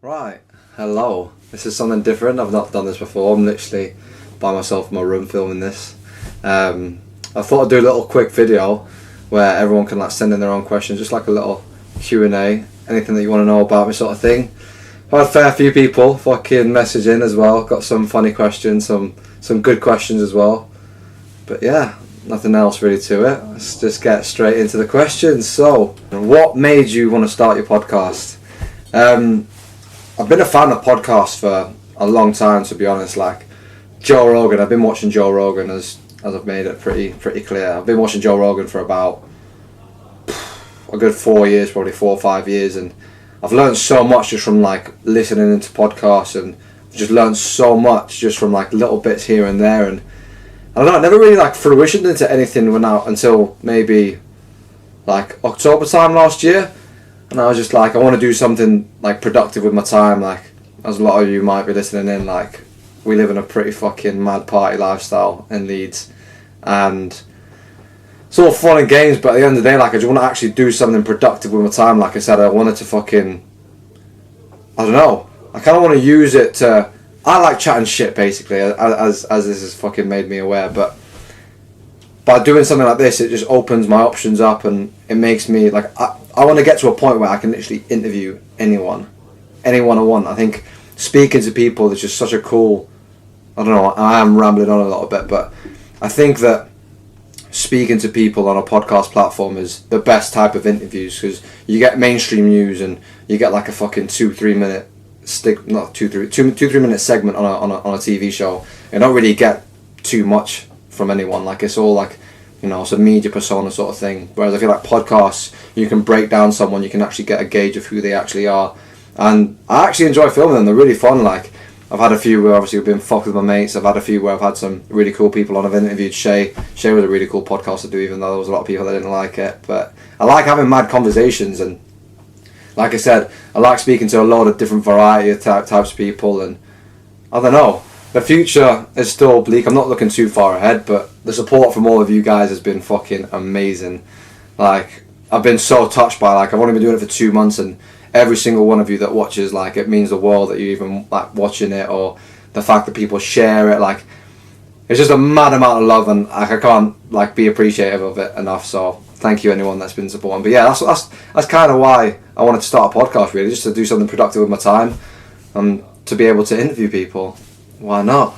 Right, hello. This is something different. I've not done this before. I'm literally by myself in my room filming this. I thought I'd do a little quick video where everyone can send in their own questions, just like a little Q&A, anything that you want to know about me sort of thing. I've had a fair few people fucking message in as well. Got some funny questions, some good questions as well. But yeah, nothing else really to it. Let's just get straight into the questions. So, what made you want to start your podcast? I've been a fan of podcasts for a long time, to be honest. Like Joe Rogan, I've been watching Joe Rogan as I've made it pretty clear. I've been watching Joe Rogan for about a good 4 years, probably 4 or 5 years, and I've learned so much just from listening into podcasts, and I've just learned so much just from little bits here and there, and I don't know, I never really fruitioned into anything until maybe October time last year. And I was just I want to do something productive with my time. As a lot of you might be listening in, we live in a pretty fucking mad party lifestyle in Leeds, and it's all fun and games. But at the end of the day, I just want to actually do something productive with my time. Like I said, I wanted to I don't know. I kind of want to use it to. I like chatting shit basically, as this has fucking made me aware. But by doing something like this, it just opens my options up, and it makes me I want to get to a point where I can literally interview anyone I want. I think speaking to people is just such a cool. I don't know. I am rambling on a little bit, but I think that speaking to people on a podcast platform is the best type of interviews, because you get mainstream news and you get a fucking 2-3 minute two 3 minute segment on a TV show. You don't really get too much from anyone. It's all it's a media persona sort of thing. Whereas I feel podcasts, you can break down someone, you can actually get a gauge of who they actually are. And I actually enjoy filming them. They're really fun. I've had a few where obviously we've been fucked with my mates. I've had a few where I've had some really cool people on. I've interviewed Shay. Shay was a really cool podcast to do, even though there was a lot of people that didn't like it. But I like having mad conversations, and like I said, I like speaking to a lot of different variety of types of people, and I don't know. The future is still bleak. I'm not looking too far ahead, but the support from all of you guys has been fucking amazing. I've been so touched by I've only been doing it for 2 months, and every single one of you that watches, it means the world that you even watching it, or the fact that people share it. It's just a mad amount of love, and I can't be appreciative of it enough. So thank you anyone that's been supporting. But yeah, that's kind of why I wanted to start a podcast, really, just to do something productive with my time, and to be able to interview people. Why not?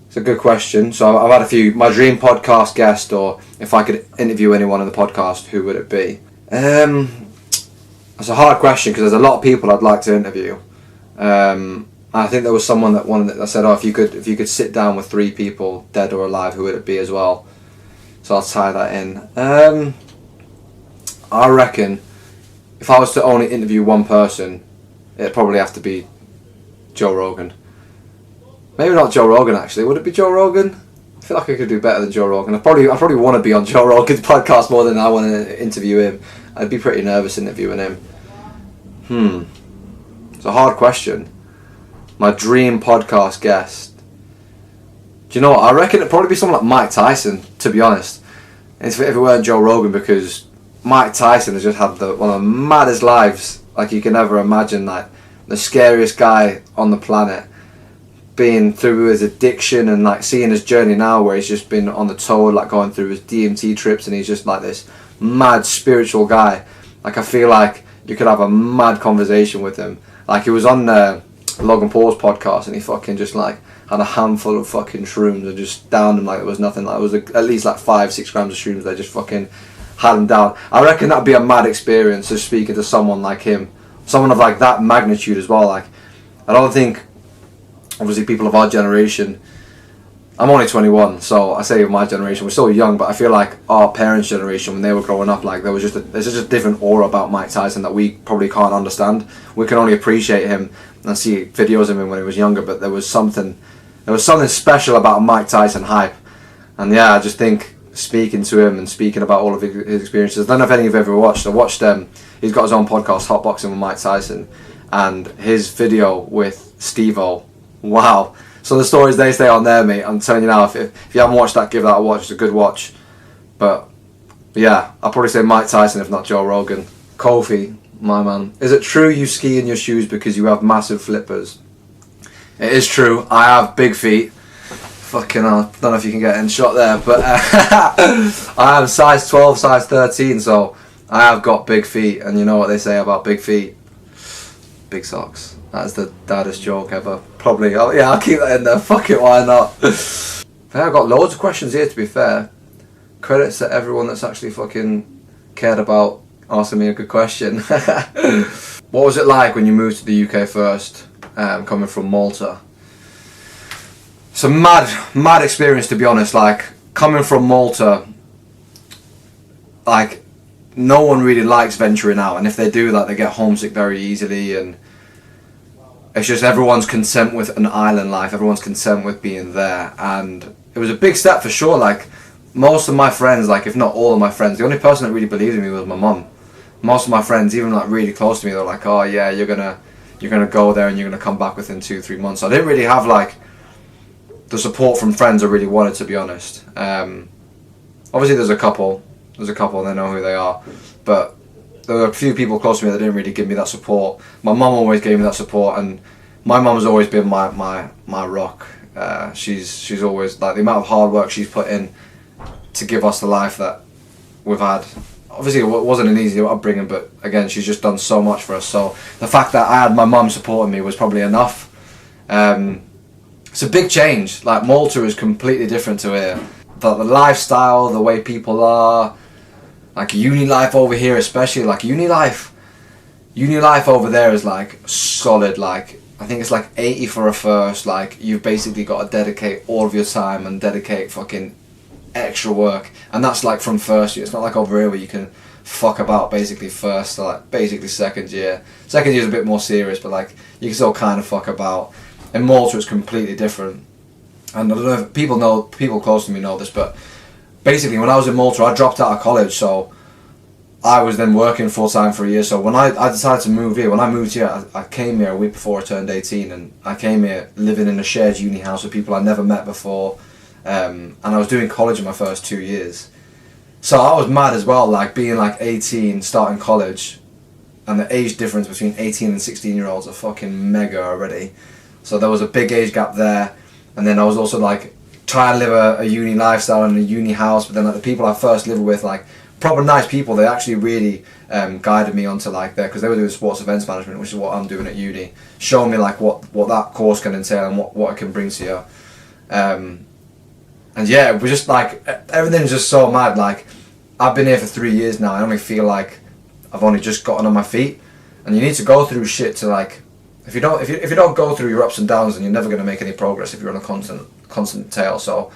It's a good question. So I've had a few. My dream podcast guest, or if I could interview anyone in the podcast, who would it be? It's a hard question, because there's a lot of people I'd like to interview. I think there was someone that said, "Oh, if you could sit down with 3 people, dead or alive, who would it be as well?" So I'll tie that in. I reckon if I was to only interview one person, it'd probably have to be Joe Rogan. Maybe not Joe Rogan, actually. Would it be Joe Rogan? I feel like I could do better than Joe Rogan. I probably want to be on Joe Rogan's podcast more than I want to interview him. I'd be pretty nervous interviewing him. It's a hard question. My dream podcast guest. Do you know what? I reckon it'd probably be someone like Mike Tyson, to be honest. If it weren't Joe Rogan, because Mike Tyson has just had one of the maddest lives you can ever imagine. The scariest guy on the planet. Being through his addiction, and seeing his journey now, where he's just been on the tour, going through his DMT trips, and he's just this mad spiritual guy. I feel you could have a mad conversation with him. He was on Logan Paul's podcast, and he fucking just had a handful of fucking shrooms and just downed him like it was nothing. It was at least 5-6 grams of shrooms. They just fucking had him down. I reckon that'd be a mad experience, just speaking to someone like him, someone of that magnitude as well. I don't think. Obviously, people of our generation, I'm only 21, so I say of my generation, we're still young, but I feel our parents' thereation, when they were growing up, there's just a different aura about Mike Tyson that we probably can't understand. We can only appreciate him and see videos of him when he was younger, but there was something special about Mike Tyson hype. And yeah, I just think speaking to him and speaking about all of his experiences, I don't know if any of you have ever watched. I watched he's got his own podcast, Hot Boxing with Mike Tyson, and his video with Steve-O. Wow. So the stories they stay on there, mate. I'm telling you now, if you haven't watched that, give that a watch. It's a good watch. But yeah, I'll probably say Mike Tyson if not Joe Rogan. Kofi, my man. Is it true you ski in your shoes because you have massive flippers? It is true. I have big feet. Fucking hell. Don't know if you can get in shot there, but I am size 12, size 13, so I have got big feet. And you know what they say about big feet? Big socks. That is the daddest joke ever. Probably. I'll keep that in there. Fuck it, why not? I've got loads of questions here, to be fair. Credits to everyone that's actually fucking cared about asking me a good question. What was it like when you moved to the UK first, coming from Malta? It's a mad experience, to be honest. Like, coming from Malta, like, no one really likes venturing out, and if they do, like, they get homesick very easily, and it's just everyone's content with an island life, everyone's content with being there, and it was a big step for sure. Like, most of my friends, like, if not all of my friends, the only person that really believed in me was my mum. Most of my friends, even like really close to me, they're like, oh yeah, you're gonna go there and you're gonna come back within 2-3 months. So I didn't really have like the support from friends I really wanted, to be honest. Obviously there's a couple and they know who they are, but there were a few people close to me that didn't really give me that support. My mum always gave me that support, and my mum's always been my rock. She's always, like, the amount of hard work she's put in to give us the life that we've had. Obviously it wasn't an easy upbringing, but again, she's just done so much for us. So the fact that I had my mum supporting me was probably enough. It's a big change. Like, Malta is completely different to here. The lifestyle, the way people are, like uni life over here especially, like uni life over there is like solid. Like, I think it's like 80 for a first. Like, you've basically got to dedicate all of your time and dedicate fucking extra work, and that's like from first year. It's not like over here where you can fuck about basically first to like basically second year. Second year is a bit more serious, but like you can still kind of fuck about. In Malta it's completely different, and I don't know if people close to me know this, but basically when I was in Malta I dropped out of college, so I was then working full time for a year. So when I decided to move here, when I moved here, I came here a week before I turned 18, and I came here living in a shared uni house with people I never met before. And I was doing college in my first 2 years, so I was mad as well, like being like 18 starting college, and the age difference between 18 and 16-year-olds are fucking mega already. So there was a big age gap there, and then I was also like trying to live a uni lifestyle in a uni house, but then like the people I first lived with, like proper nice people, they actually really guided me onto like there, because they were doing sports events management, which is what I'm doing at uni, showing me like what that course can entail and what it can bring to you. And yeah, it was just like, everything's just so mad. Like, I've been here for 3 years now. I only feel like I've only just gotten on my feet. And you need to go through shit to like, if you don't go through your ups and downs, then you're never going to make any progress if you're on a constant tail. So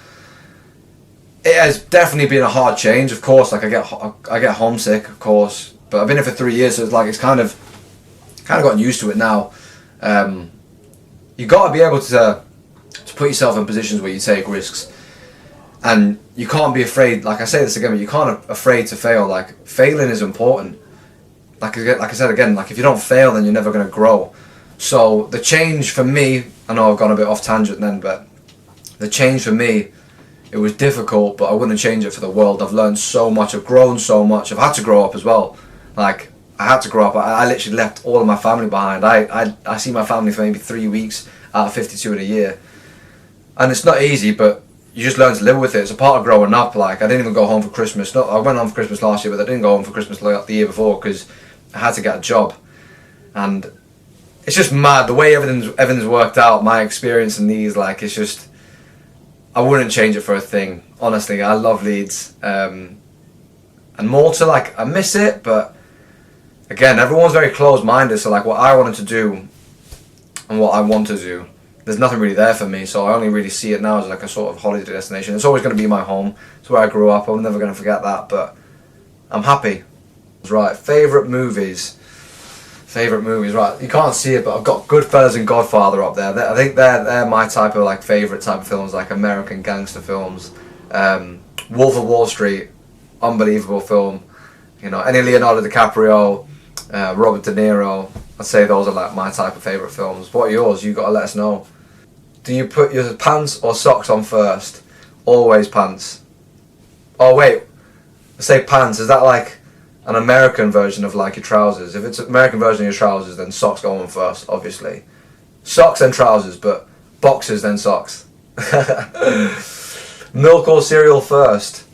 it has definitely been a hard change. Of course, like I get homesick, of course. But I've been here for 3 years, so it's like it's kind of gotten used to it now. You got to be able to put yourself in positions where you take risks. And you can't be afraid, like I say this again, but you can't be afraid to fail. Like, failing is important. Like I said again, like if you don't fail, then you're never going to grow. So the change for me, I know I've gone a bit off tangent then, but the change for me, it was difficult, but I wouldn't change it for the world. I've learned so much, I've grown so much, I've had to grow up as well. Like, I had to grow up. I literally left all of my family behind. I see my family for maybe 3 weeks out of 52 in a year. And it's not easy, but you just learn to live with it. It's a part of growing up. Like, I didn't even go home for Christmas. I went home for Christmas last year, but I didn't go home for Christmas like the year before because I had to get a job. And it's just mad the way everything's worked out. My experience in these, like, it's just, I wouldn't change it for a thing. Honestly, I love Leeds. And Malta, like, I miss it, but again, everyone's very closed-minded. So like, what I wanted to do and what I want to do, there's nothing really there for me, so I only really see it now as like a sort of holiday destination. It's always going to be my home. It's where I grew up. I'm never going to forget that, but I'm happy. Right, favourite movies. Right, you can't see it, but I've got Goodfellas and Godfather up there. I think they're my type of like favourite type of films, like American gangster films. Wolf of Wall Street, unbelievable film. You know, any Leonardo DiCaprio, Robert De Niro. I'd say those are like my type of favourite films. What are yours? You got to let us know. Do you put your pants or socks on first? Always pants. Oh wait, I say pants. Is that like an American version of like your trousers. If it's an American version of your trousers, then socks go on first, obviously. Socks then trousers, but boxers then socks. Milk or cereal first?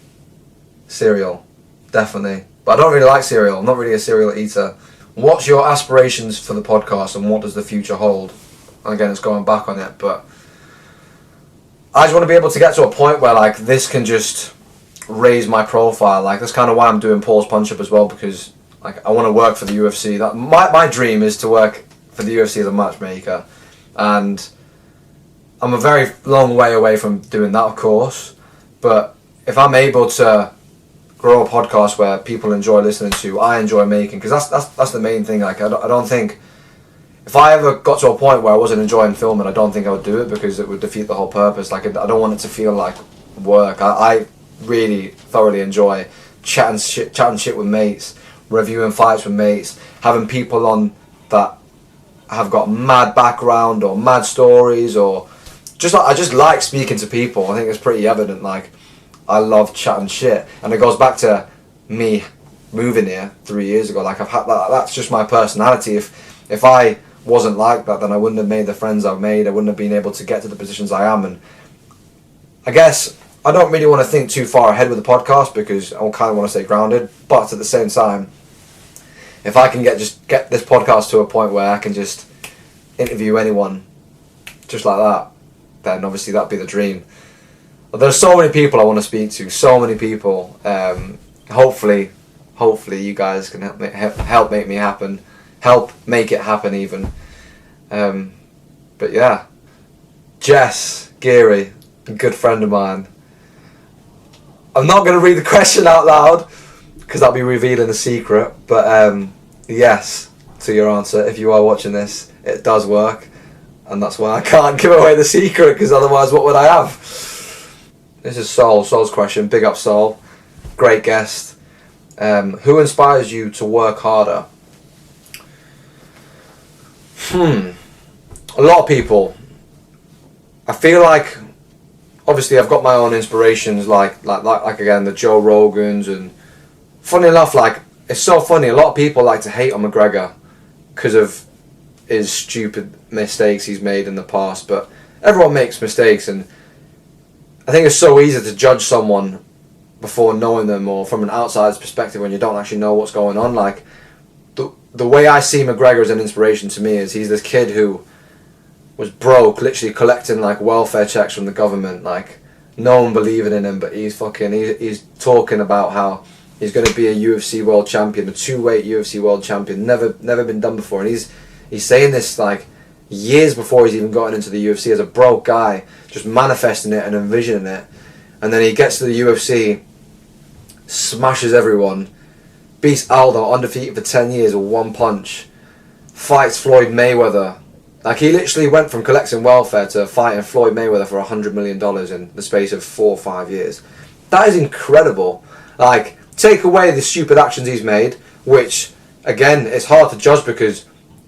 Cereal, definitely. But I don't really like cereal. I'm not really a cereal eater. What's your aspirations for the podcast and what does the future hold? And again, it's going back on it, but I just want to be able to get to a point where like this can just raise my profile. Like that's kind of why I'm doing Paul's Punch Up as well, because like I want to work for the UFC. That my dream is to work for the UFC as a matchmaker, and I'm a very long way away from doing that, of course. But if I'm able to grow a podcast where people enjoy listening to, I enjoy making, because that's the main thing. Like I don't think if I ever got to a point where I wasn't enjoying filming, I don't think I would do it, because it would defeat the whole purpose. Like I don't want it to feel like work. I really thoroughly enjoy chatting shit with mates, reviewing fights with mates, having people on that have got mad background or mad stories, or just like I just like speaking to people. I think it's pretty evident. Like I love chatting shit, and it goes back to me moving here 3 years ago. Like I've had that. That's just my personality. If I wasn't like that, then I wouldn't have made the friends I've made. I wouldn't have been able to get to the positions I am. And I guess I don't really want to think too far ahead with the podcast, because I kind of want to stay grounded. But at the same time, if I can get this podcast to a point where I can just interview anyone just like that, then obviously that'd be the dream. But there's so many people I want to speak to, so many people. Hopefully you guys can help make me happen, help make it happen even. But yeah, Jess Geary, a good friend of mine. I'm not going to read the question out loud because I'll be revealing a secret, but yes to your answer. If you are watching this, it does work, and that's why I can't give away the secret, because otherwise what would I have? This is Sol's question. Big up Sol, great guest. Who inspires you to work harder? A lot of people. I feel like obviously I've got my own inspirations, like again the Joe Rogans, and funny enough, like it's so funny. A lot of people like to hate on McGregor because of his stupid mistakes he's made in the past, but everyone makes mistakes, and I think it's so easy to judge someone before knowing them, or from an outsider's perspective when you don't actually know what's going on. Like the way I see McGregor as an inspiration to me is he's this kid who was broke, literally collecting like welfare checks from the government, like no one believing in him, but he's talking about how he's going to be a UFC world champion, a 2-weight UFC world champion, never been done before, and he's saying this like years before he's even gotten into the UFC as a broke guy, just manifesting it and envisioning it, and then he gets to the UFC, smashes everyone, beats Aldo undefeated for 10 years with one punch, fights Floyd Mayweather. Like he literally went from collecting welfare to fighting Floyd Mayweather for $100 million in the space of 4 or 5 years. That is incredible. Like, take away the stupid actions he's made, which again it's hard to judge, because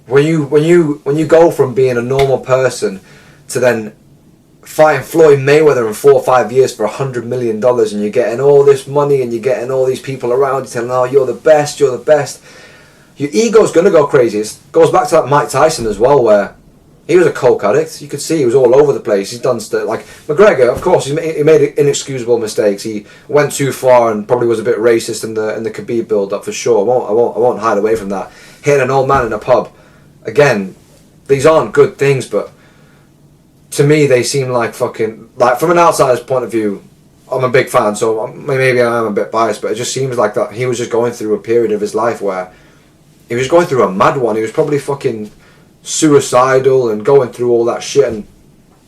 when you go from being a normal person to then fighting Floyd Mayweather in 4 or 5 years for $100 million, and you're getting all this money and you're getting all these people around you telling, oh, you're the best, your ego's gonna go crazy. It goes back to that Mike Tyson as well, where he was a coke addict. You could see he was all over the place. He's done stuff like McGregor. Of course, he made inexcusable mistakes. He went too far and probably was a bit racist in the Khabib build-up for sure. I won't hide away from that. Hitting an old man in a pub. Again, these aren't good things, but to me they seem like fucking, like from an outsider's point of view. I'm a big fan, so maybe I am a bit biased, but it just seems like that he was just going through a period of his life where he was going through a mad one. He was probably fucking suicidal and going through all that shit, and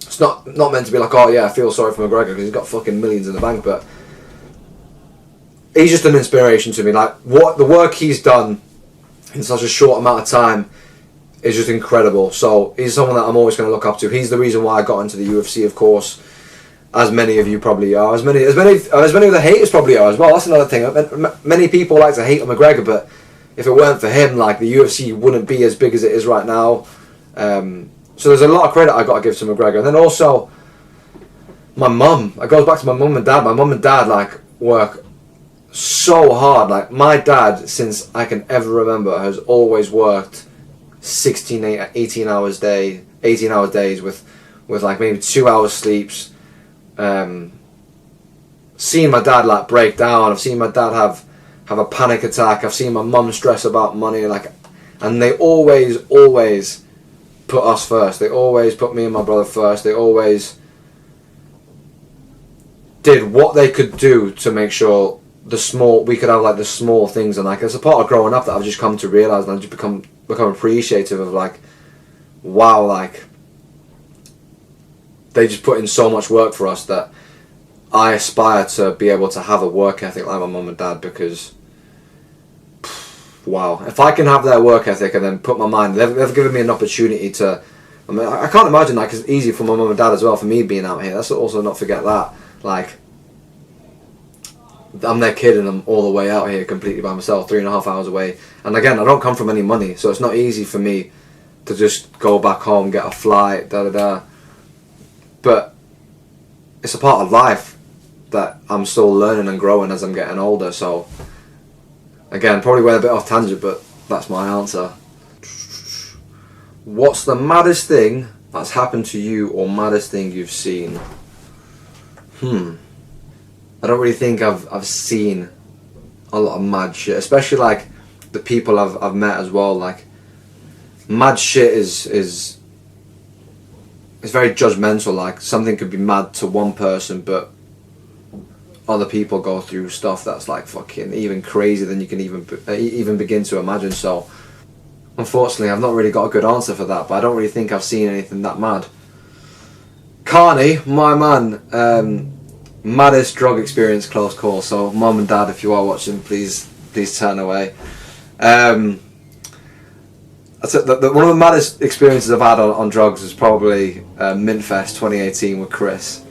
it's not meant to be like, oh yeah, I feel sorry for McGregor because he's got fucking millions in the bank, but he's just an inspiration to me. Like what the work he's done in such a short amount of time is just incredible. So he's someone that I'm always going to look up to. He's the reason why I got into the UFC, of course, as many of you probably are, as many of the haters probably are as well. That's another thing. Many people like to hate on McGregor, but if it weren't for him, like the UFC wouldn't be as big as it is right now. So there's a lot of credit I got to give to McGregor. And then also my mum. It goes back to my mum and dad. My mum and dad like work so hard. Like, my dad, since I can ever remember, has always worked 18 hours days with like maybe 2 hours sleeps. Seen my dad like break down. I've seen my dad have a panic attack. I've seen my mum stress about money, like, and they always put us first. They always put me and my brother first. They always did what they could do to make sure we could have like the small things. And like, it's a part of growing up that I've just come to realise, and I've just become appreciative of, like, wow, like, they just put in so much work for us that I aspire to be able to have a work ethic like my mum and dad, because wow, if I can have their work ethic and then put my mind, they've given me an opportunity to, I mean, I can't imagine, like, it's easy for my mum and dad as well, for me being out here. Let's also not forget that, like, I'm their kid and I'm all the way out here completely by myself, 3.5 hours away. And again, I don't come from any money, so it's not easy for me to just go back home, get a flight, But it's a part of life that I'm still learning and growing as I'm getting older. So again, probably went a bit off tangent, but that's my answer. What's the maddest thing that's happened to you, or maddest thing you've seen? I don't really think I've seen a lot of mad shit, especially like the people I've met as well. Like, mad shit is very judgmental. Like, something could be mad to one person, but other people go through stuff that's like fucking even crazier than you can even begin to imagine. So unfortunately, I've not really got a good answer for that, but I don't really think I've seen anything that mad. Carney, my man, maddest drug experience, close call. So mum and dad, if you are watching, please turn away. One of the maddest experiences I've had on drugs was probably Mintfest 2018 with Chris,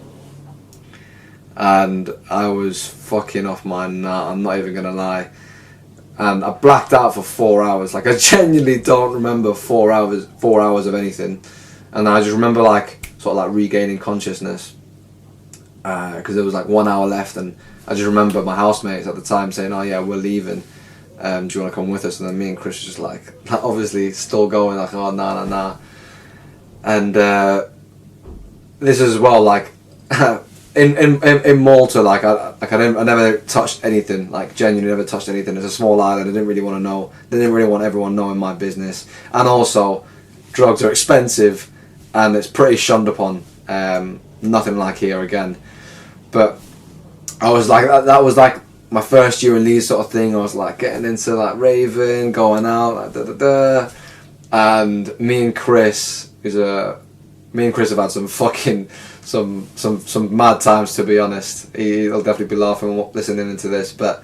and I was fucking off my nut, I'm not even gonna lie, and I blacked out for 4 hours. Like, I genuinely don't remember 4 hours of anything, and I just remember like sort of like regaining consciousness, because there was like 1 hour left, and I just remember my housemates at the time saying, oh yeah, we're leaving, do you want to come with us? And then me and Chris were just like obviously still going, like, oh nah. And this is as well, like, in Malta, like, I never touched anything, like, genuinely never touched anything. It's a small island. I didn't really want to know. They didn't really want everyone knowing my business. And also, drugs are expensive, and it's pretty shunned upon. Nothing like here again. But I was like, that was like my first year in Leeds sort of thing. I was like getting into like raving, going out, like and me and Chris have had some fucking some mad times, to be honest. He'll definitely be laughing listening into this. But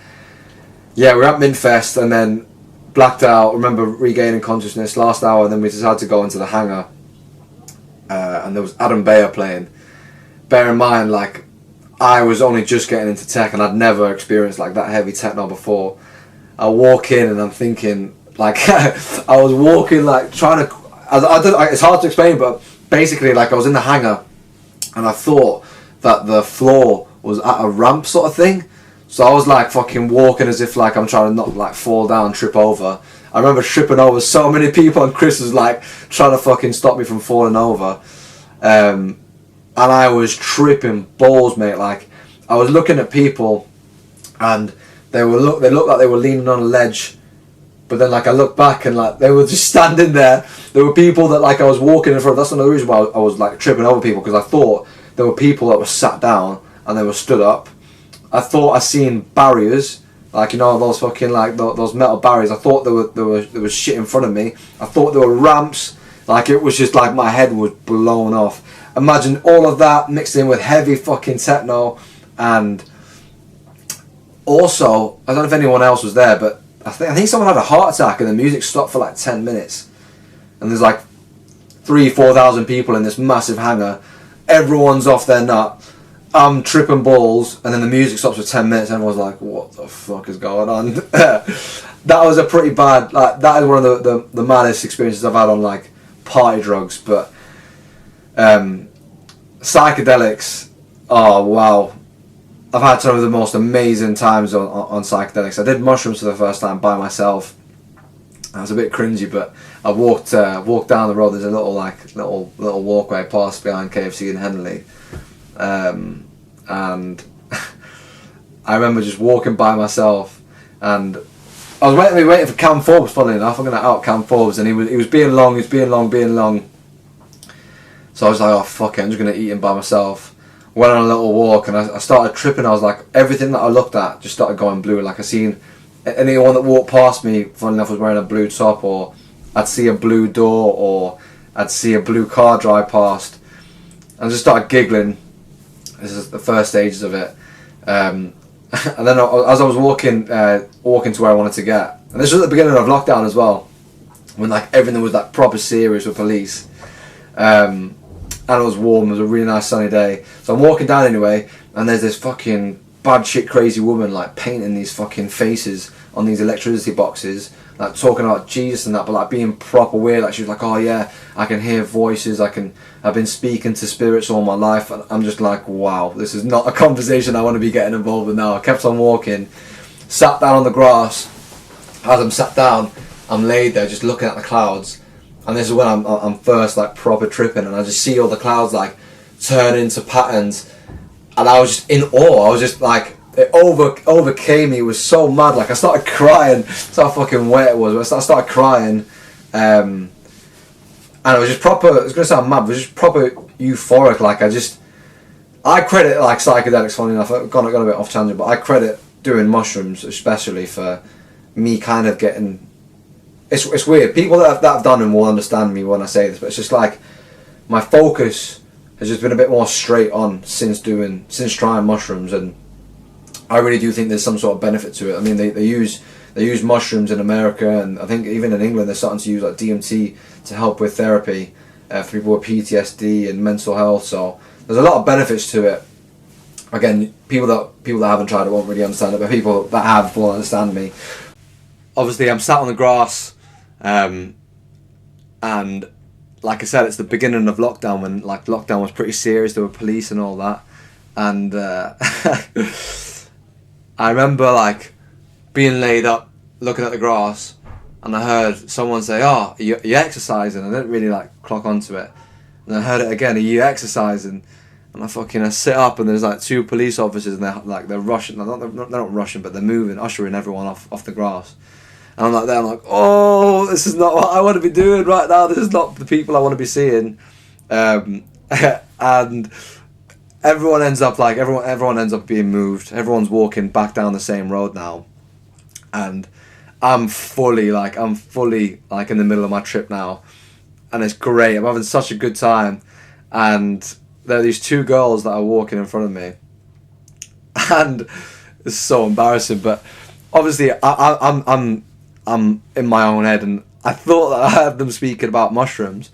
yeah, we're at Mintfest and then blacked out. Remember regaining consciousness last hour, and then we decided to go into the hangar, and there was Adam Bayer playing. Bear in mind, like, I was only just getting into tech and I'd never experienced like that heavy techno before. I walk in and I'm thinking, like, I was walking like trying to, it's hard to explain, but basically, like, I was in the hangar and I thought that the floor was at a ramp sort of thing. So I was like fucking walking as if like I'm trying to not like fall down, trip over. I remember tripping over so many people, and Chris was like trying to fucking stop me from falling over. And I was tripping balls, mate. Like, I was looking at people, and they looked like they were leaning on a ledge, but then like I looked back and like they were just standing there. There were people that like I was walking in front of. That's another reason why I was like tripping over people, because I thought there were people that were sat down and they were stood up. I thought I seen barriers, like, you know, those fucking like those metal barriers. I thought there was shit in front of me. I thought there were ramps. Like, it was just like my head was blown off. Imagine all of that mixed in with heavy fucking techno, and also, I don't know if anyone else was there, but I think someone had a heart attack and the music stopped for like 10 minutes. And there's like 3,000-4,000 people in this massive hangar. Everyone's off their nut. I'm tripping balls, and then the music stops for 10 minutes. And everyone's like, what the fuck is going on? That was a pretty bad, like, that is one of the maddest experiences I've had on like party drugs. But psychedelics, oh wow, I've had some of the most amazing times on psychedelics. I did mushrooms for the first time by myself. I was a bit cringy, but I walked down the road. There's a little walkway past behind KFC in Henley, and I remember just walking by myself, and I was waiting for Cam Forbes. Funnily enough, I'm gonna out Cam Forbes, and he was being long. So I was like, oh fuck it, I'm just gonna eat him by myself. Went on a little walk, and I started tripping. I was like, everything that I looked at just started going blue. Like I seen anyone that walked past me, funny enough, was wearing a blue top, or I'd see a blue door, or I'd see a blue car drive past, and I just started giggling. This is the first stages of it, and then as I was walking to where I wanted to get, and this was at the beginning of lockdown as well, when like everything was like proper serious with police, and it was warm. It was a really nice sunny day, so I'm walking down anyway, and there's this fucking bad shit crazy woman like painting these fucking faces on these electricity boxes, like talking about Jesus and that, but like being proper weird. Like she was like, oh yeah, I can hear voices, I've been speaking to spirits all my life, and I'm just like, wow, this is not a conversation I want to be getting involved with now. I kept on walking, sat down on the grass. As I'm sat down, I'm laid there just looking at the clouds, and this is when I'm first like proper tripping, and I just see all the clouds like turn into patterns, and I was just in awe. I was just like, it overcame me. It was so mad. Like I started crying. That's how fucking wet it was. I started crying, and it was just proper. It's gonna sound mad, but it was just proper euphoric. Like I credit like psychedelics. Funny enough, I've gone a bit off tangent, but I credit doing mushrooms especially for me kind of getting. It's weird. People that have done them will understand me when I say this, but it's just like my focus has just been a bit more straight on since trying mushrooms, and I really do think there's some sort of benefit to it. I mean, they use mushrooms in America, and I think even in England they're starting to use like DMT to help with therapy for people with PTSD and mental health. So there's a lot of benefits to it. Again, people that haven't tried it won't really understand it, but people that have will understand me. Obviously, I'm sat on the grass, and like I said, it's the beginning of lockdown, when like lockdown was pretty serious. There were police and all that, and I remember like being laid up, looking at the grass, and I heard someone say, "Oh, are you exercising?" I didn't really like clock onto it, and I heard it again, "Are you exercising?" And I sit up, and there's like two police officers, and they're rushing. They're not rushing, but they're moving, ushering everyone off the grass. And I'm like, oh, this is not what I want to be doing right now. This is not the people I want to be seeing. And everyone ends up being moved. Everyone's walking back down the same road now, and I'm fully in the middle of my trip now, and it's great. I'm having such a good time, and there are these two girls that are walking in front of me, and it's so embarrassing. But obviously, I'm in my own head, and I thought that I heard them speaking about mushrooms,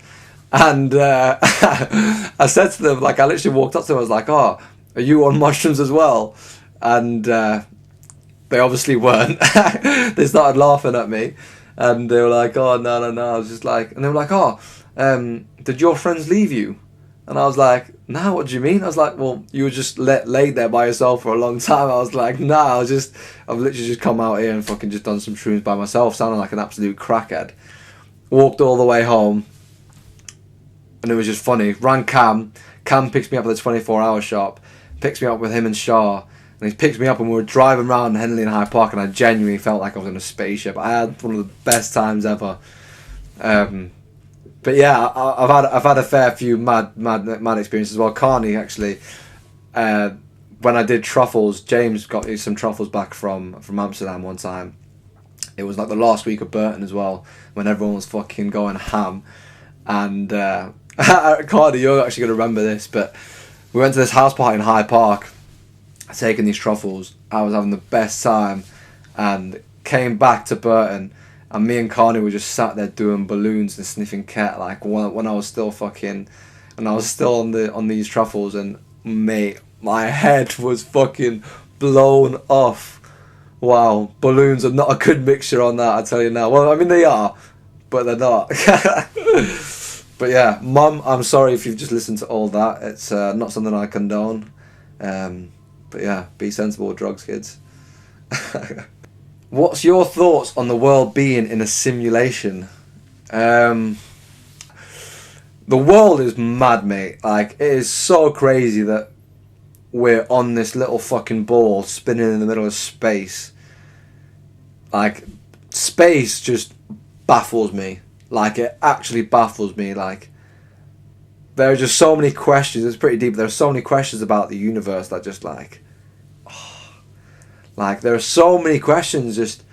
and I said to them, like, I literally walked up to them, I was like, "Oh, are you on mushrooms as well?" And they obviously weren't. They started laughing at me, and they were like, "Oh, no." I was just like, and they were like, "Oh, did your friends leave you?" And I was like, "No, what do you mean?" I was like, "Well, you were just laid there by yourself for a long time." I was like, "Nah, I've literally just come out here and fucking just done some shrooms by myself, sounding like an absolute crackhead." Walked all the way home, and it was just funny. Rang Cam picks me up at the 24-hour shop, picks me up with him and Shah, and he picked me up, and we were driving around Henley and Hyde Park, and I genuinely felt like I was in a spaceship. I had one of the best times ever. But yeah, I've had a fair few mad experiences as well. Carney actually, when I did truffles, James got me some truffles back from Amsterdam one time. It was like the last week of Burton as well, when everyone was fucking going ham. And Carney, you're actually gonna remember this, but we went to this house party in Hyde Park, taking these truffles. I was having the best time, and came back to Burton. And me and Carney were just sat there doing balloons and sniffing cat, like when I was still on these truffles, and mate, my head was fucking blown off. Wow, balloons are not a good mixture on that, I tell you now. Well, I mean they are, but they're not. But yeah, Mum, I'm sorry if you've just listened to all that. It's not something I condone. But But yeah, be sensible with drugs, kids. What's your thoughts on the world being in a simulation? The world is mad, mate. Like, it is so crazy that we're on this little fucking ball spinning in the middle of space. Like, space just baffles me. Like, it actually baffles me. Like, there are just so many questions. It's pretty deep. There are so many questions about the universe that just like... Like, there are so many questions, just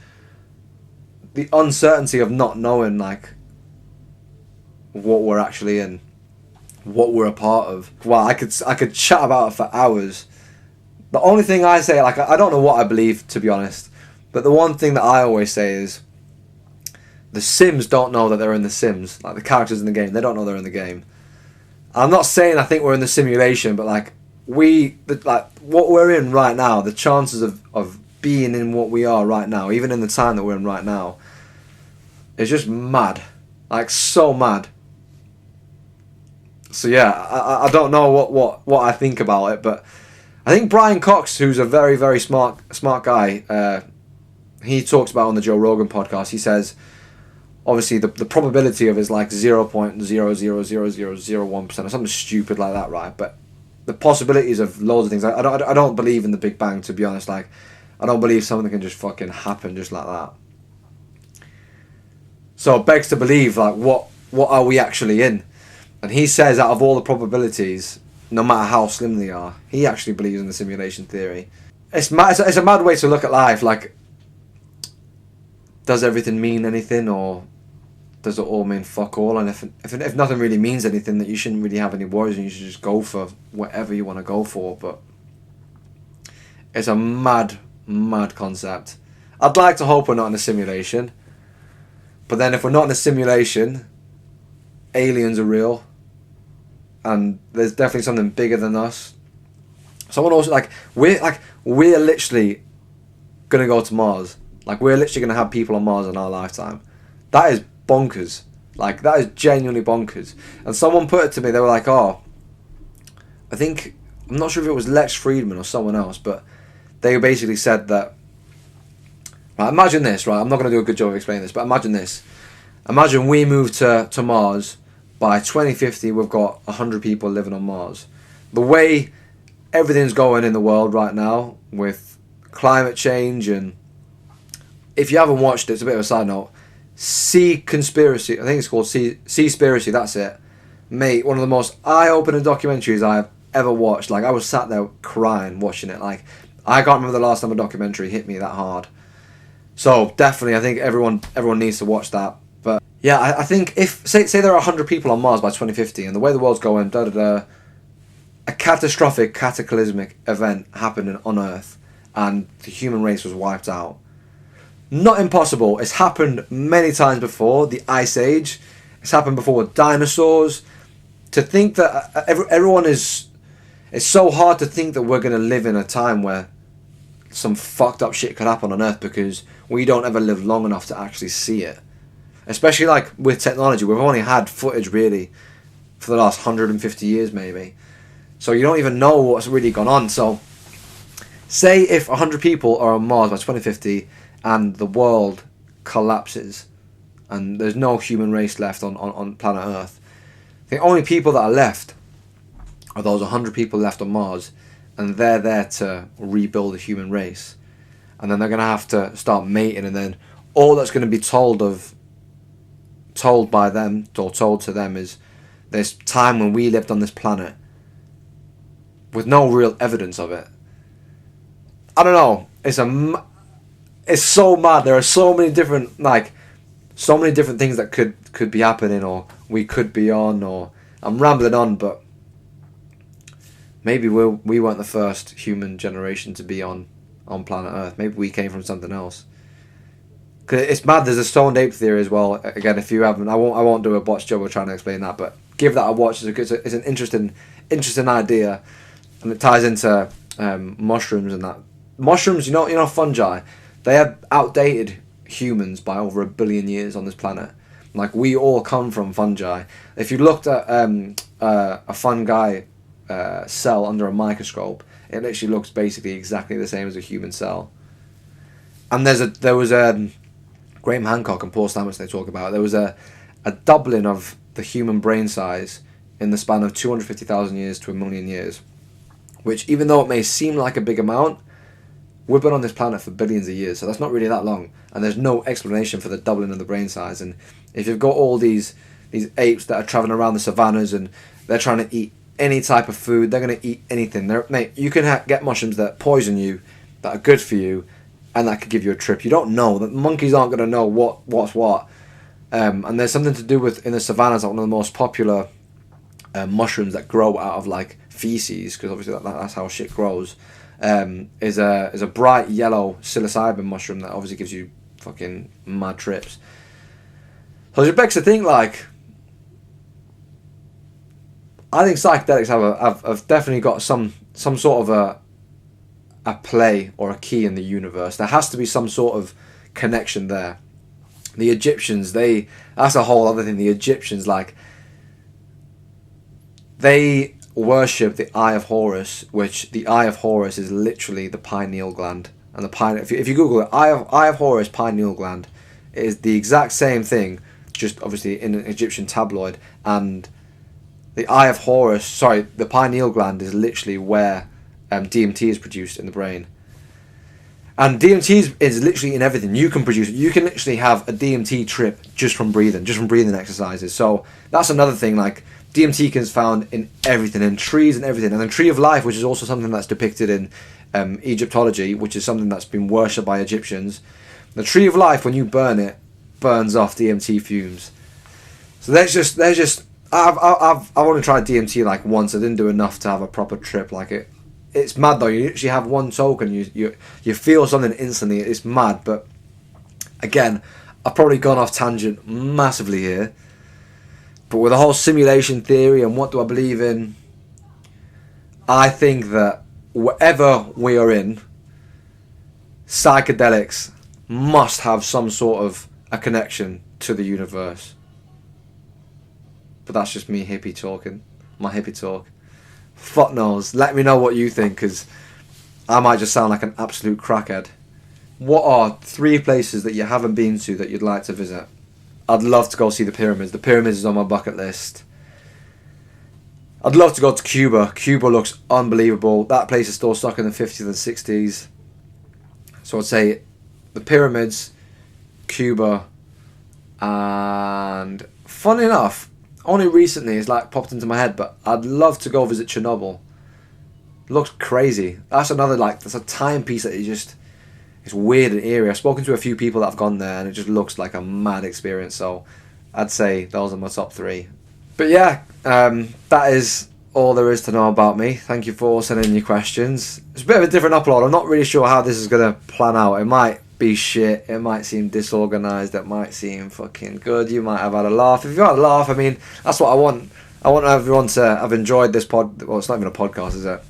the uncertainty of not knowing, like, what we're actually in, what we're a part of. Wow, I could chat about it for hours. The only thing I say, like, I don't know what I believe, to be honest, but the one thing that I always say is the Sims don't know that they're in the Sims. Like, the characters in the game, they don't know they're in the game. I'm not saying I think we're in the simulation, but, like, what we're in right now, the chances of being in what we are right now, even in the time that we're in right now, is just mad. Like, so mad. So yeah, I don't know what I think about it, but I think Brian Cox, who's a very, very smart guy, he talks about on the Joe Rogan podcast, he says, obviously the probability of it is like 0.00001% or something stupid like that, right? But the possibilities of loads of things. I don't believe in the Big Bang, to be honest. Like, I don't believe something can just fucking happen just like that. So it begs to believe, like, what are we actually in? And he says, out of all the probabilities, no matter how slim they are, he actually believes in the simulation theory. It's a mad way to look at life. Like, does everything mean anything, or does it all mean fuck all? And if nothing really means anything, that you shouldn't really have any worries and you should just go for whatever you want to go for. But it's a mad concept. I'd like to hope we're not in a simulation. But then if we're not in a simulation, aliens are real. And there's definitely something bigger than us. Someone also, we're literally going to go to Mars. Like, we're literally going to have people on Mars in our lifetime. That is bonkers. Like, that is genuinely bonkers. And someone put it to me, they were like, I'm not sure if it was Lex Friedman or someone else, but they basically said that, right, imagine this, right, I'm not going to do a good job of explaining this, but imagine this. Imagine we move to Mars. By 2050, we've got 100 people living on Mars. The way everything's going in the world right now, with climate change, and if you haven't watched it, it's a bit of a side note, Seaspiracy, I think it's called Seaspiracy, that's it. Mate, one of the most eye-opening documentaries I've ever watched. Like, I was sat there crying watching it. Like, I can't remember the last time a documentary hit me that hard. So, definitely, I think everyone needs to watch that. But, yeah, I think if, say there are 100 people on Mars by 2050, and the way the world's going, a catastrophic, cataclysmic event happened on Earth, and the human race was wiped out. Not impossible. It's happened many times before. The Ice Age. It's happened before with dinosaurs. To think that everyone is... It's so hard to think that we're going to live in a time where some fucked up shit could happen on Earth, because we don't ever live long enough to actually see it. Especially, like, with technology. We've only had footage, really, for the last 150 years, maybe. So you don't even know what's really gone on. So, say if 100 people are on Mars by 2050... and the world collapses and there's no human race left on planet Earth. The only people that are left are those 100 people left on Mars, and they're there to rebuild the human race. And then they're going to have to start mating, and then all that's going to be told by them, or told to them, is this time when we lived on this planet with no real evidence of it. I don't know. It's so mad. There are so many different things that could be happening, or we could be on, or I'm rambling on, but maybe we weren't the first human generation to be on planet Earth. Maybe we came from something else. Cause it's mad. There's a stoned ape theory as well. Again, if you haven't, I won't do a botched job of trying to explain that, but give that a watch. It's an interesting idea, and it ties into mushrooms and that. Mushrooms, you know, fungi. They have outdated humans by over 1 billion years on this planet. Like, we all come from fungi. If you looked at a fungi cell under a microscope, It literally looks basically exactly the same as a human cell. And there was Graham Hancock and Paul Stamets, they talk about, there was a doubling of the human brain size in the span of 250,000 years to 1,000,000 years. Which, even though it may seem like a big amount, we've been on this planet for billions of years, so that's not really that long. And there's no explanation for the doubling of the brain size. And if you've got all these apes that are traveling around the savannas and they're trying to eat any type of food, they're going to eat anything. Mate, you can get mushrooms that poison you, that are good for you, and that could give you a trip. You don't know. The monkeys aren't going to know what's what. And there's something to do with, in the savannas, like one of the most popular mushrooms that grow out of like feces, because obviously that's how shit grows, is a bright yellow psilocybin mushroom that obviously gives you fucking mad trips. So it begs to think, like, I think psychedelics have definitely got some sort of a play or a key in the universe. There has to be some sort of connection there. The Egyptians, that's a whole other thing. The Egyptians, like, they worship the Eye of Horus, which the Eye of Horus is literally the pineal gland. And if you Google it, Eye of Horus pineal gland, it is the exact same thing, just obviously in an Egyptian tabloid. And the Eye of Horus, the pineal gland is literally where DMT is produced in the brain. And DMT is literally in everything. You can produce it. You can literally have a DMT trip just from breathing exercises. So that's another thing, like, DMT is found in everything, in trees and everything. And the Tree of Life, which is also something that's depicted in Egyptology, which is something that's been worshipped by Egyptians. The Tree of Life, when you burn it, burns off DMT fumes. So there's just I've only tried DMT like once. I didn't do enough to have a proper trip. Like, it's mad though. You actually have one token, you feel something instantly. It's mad. But again, I've probably gone off tangent massively here. But with the whole simulation theory and what do I believe in, I think that whatever we are in, psychedelics must have some sort of a connection to the universe. But that's just me hippie talking. My hippie talk. Fuck knows. Let me know what you think, because I might just sound like an absolute crackhead. What are 3 places that you haven't been to that you'd like to visit? I'd love to go see the pyramids. The pyramids is on my bucket list. I'd love to go to Cuba. Cuba looks unbelievable. That place is still stuck in the 50s and 60s. So I'd say the pyramids, Cuba, and funny enough, only recently it's like popped into my head, but I'd love to go visit Chernobyl. It looks crazy. That's another, like, that's a timepiece that it's weird and eerie. I've spoken to a few people that have gone there and it just looks like a mad experience. So I'd say those are my top 3. But yeah, that is all there is to know about me. Thank you for sending in your questions. It's a bit of a different upload. I'm not really sure how this is going to plan out. It might be shit. It might seem disorganised. It might seem fucking good. You might have had a laugh. If you had a laugh, I mean, that's what I want. I want everyone to have enjoyed this pod. Well, it's not even a podcast, is it?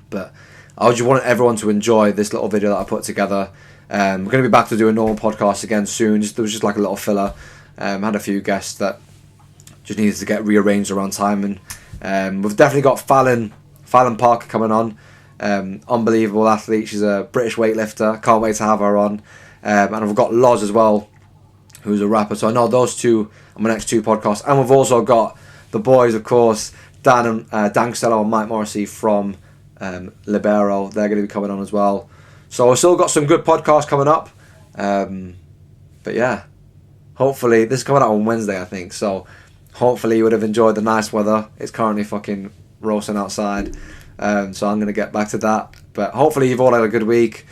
But I just want everyone to enjoy this little video that I put together. We're going to be back to doing normal podcasts again soon. There was just like a little filler. Had a few guests that just needed to get rearranged around time. And we've definitely got Fallon Parker coming on. Unbelievable athlete. She's a British weightlifter. Can't wait to have her on. And I've got Loz as well, who's a rapper. So I know those 2 are my next 2 podcasts. And we've also got the boys, of course, Dan Costello and Mike Morrissey from Libero. They're going to be coming on as well. So we've still got some good podcasts coming up. But yeah, hopefully, this is coming out on Wednesday, I think. So hopefully you would have enjoyed the nice weather. It's currently fucking roasting outside. So I'm going to get back to that. But hopefully you've all had a good week.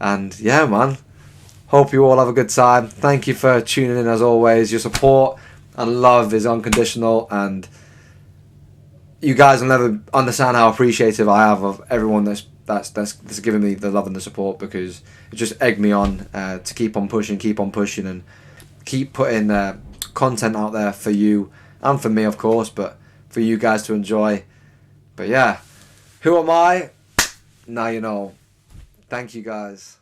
And yeah, man, hope you all have a good time. Thank you for tuning in as always. Your support and love is unconditional. And you guys will never understand how appreciative I have of everyone that's given me the love and the support, because it just egged me on to keep on pushing and keep putting content out there for you and for me, of course, but for you guys to enjoy. But yeah, who am I? Now you know. Thank you guys.